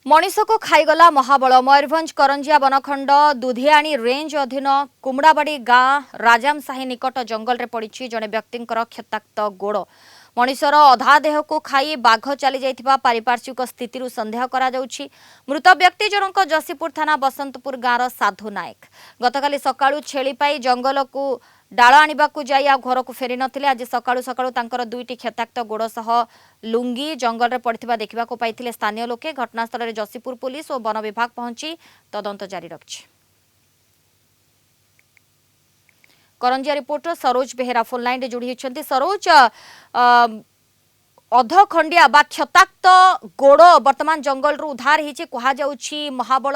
मनीष को खाईगला महाबल मयूरभंज करंजिया बनखंड दुधियाणी रेंज अधीन कुमड़ाबाड़ी गाँ राजामसाही निकट जंगल में पड़ी जड़े व्यक्ति क्षताक्त गोड़ मनीषर अधा देह को खाई बाघ चली जाइथिबा पारिपार्श्विक स्थिति संदेह करा जाउछि। मृत व्यक्ति जनक जसीपुर थाना बसंतपुर गाँवर साधु नायक गतकाली सकाळु छेली पाई जंगल को डाल आनिबाकू जाई आ घर को फेरी नथिले। आज सकाळु सकाळु तांकर दुईटी क्षताक्त गोड़ सह लुंगी जंगल में पड़िथिबा देखिबाकू पाइथिले स्थानीय लोके। घटनास्थल में जसीपुर पुलिस और वन विभाग पहुंची तदंत जारी रखिछि। Karanjia reporter Saroj Behera phone line जोड़ी होती। सरोज अध खंडिया बा क्षताक्त गोड़ वर्तमान जंगल रु उद्धार होती कहुछि। महाबल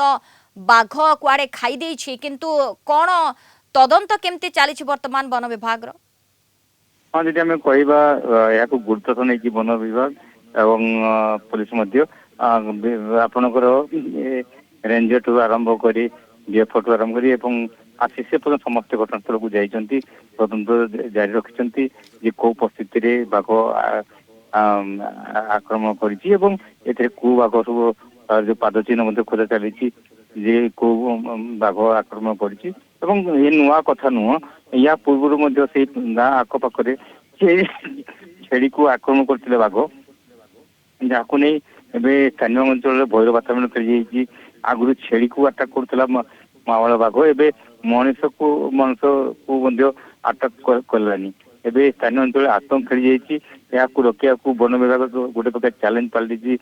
बाघ कुआड़े खाई देछि किंतु कौन तदंत केमती चली वर्तमान वन विभाग हाँ जी आम कह गुरुत्व नहीं वन विभाग एवं पुलिस आपणकर रेंजर ठू आरंभ कर डीएफओ ठू आरंभ कर आसी से समस्त घटनास्थल को जाइछन्ति तदंत जारी रखिछन्ति जे को परिस्थिति रे बाघ आक्रमण करिछि एवं एथे को बाघ सब जो पादचिन्ह खोजा चली जे को बाघ आक्रमण करिछि एवं ये नुआ कथा नुह या पूर्व से गाँ आखपाखे छेड़ी को आक्रमण करते बाघ जहाँ नहीं एवं स्थानीय अंचल भयर वातावरण कर आगुरी छेड़ी को आटाक करुला महाबल बाघ एवं मनीष को आटाक कलानी एवं स्थानीय अंचल आतंक खेली जाइए रोकिया वन विभाग गोटे प्रकार चैलेंज पलटि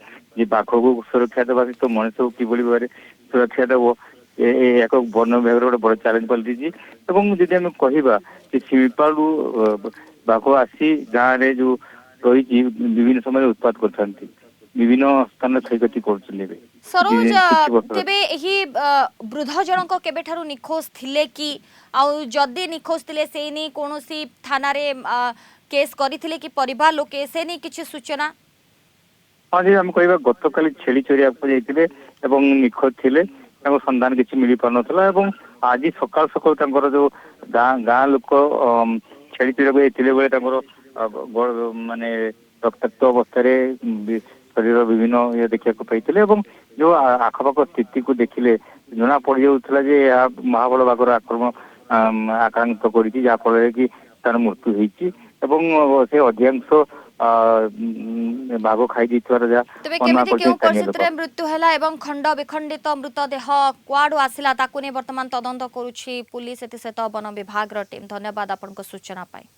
बाघ को सुरक्षा देवा तो मनीष को किभली भाव सुरक्षा देव एक वन विभाग गोटे बड़ चैलेंज पलटि जदि आम कहवा शिल्पालू बाघ आसी गाँव में जो रही विभिन्न समय उत्पाद करते विभिन्न स्थान क्षयक्षति कर सरोज तेबे एही वृद्ध जनक केबेठारु निखोज थिले कि आउ जदी निखोज थिले से नि कोनोसी थाना रे केस करिथिले कि परिवार लोके से नि किछि सूचना। हाँ जी हम कहबा गतकाली छेली चोरिया को जाइथिले एवं निखोज थिले ताको संधान किछि मिली पार नथला एवं आज सकाल सकाल तांकर जो गाँ लोक छेली चोरिया को जाइथिले बेले तांकर माने रक्ताक्त अवस्था शरीर विभिन्न ये देखा पाई जो आखपाख स्थिति को देखिले जना पड़ जाऊला महाबल बाघर आक्रमण आक्रांत कर कि तार मृत्यु होती से अधिकांश बाघ खाई मृत्यु है खंड विखंडित मृतदेह कुआडू आसिला ताकू नहीं वर्तमान तदंत करुछि पुलिस एसत वन विभाग टीम। धन्यवाद आपन सूचना पाई।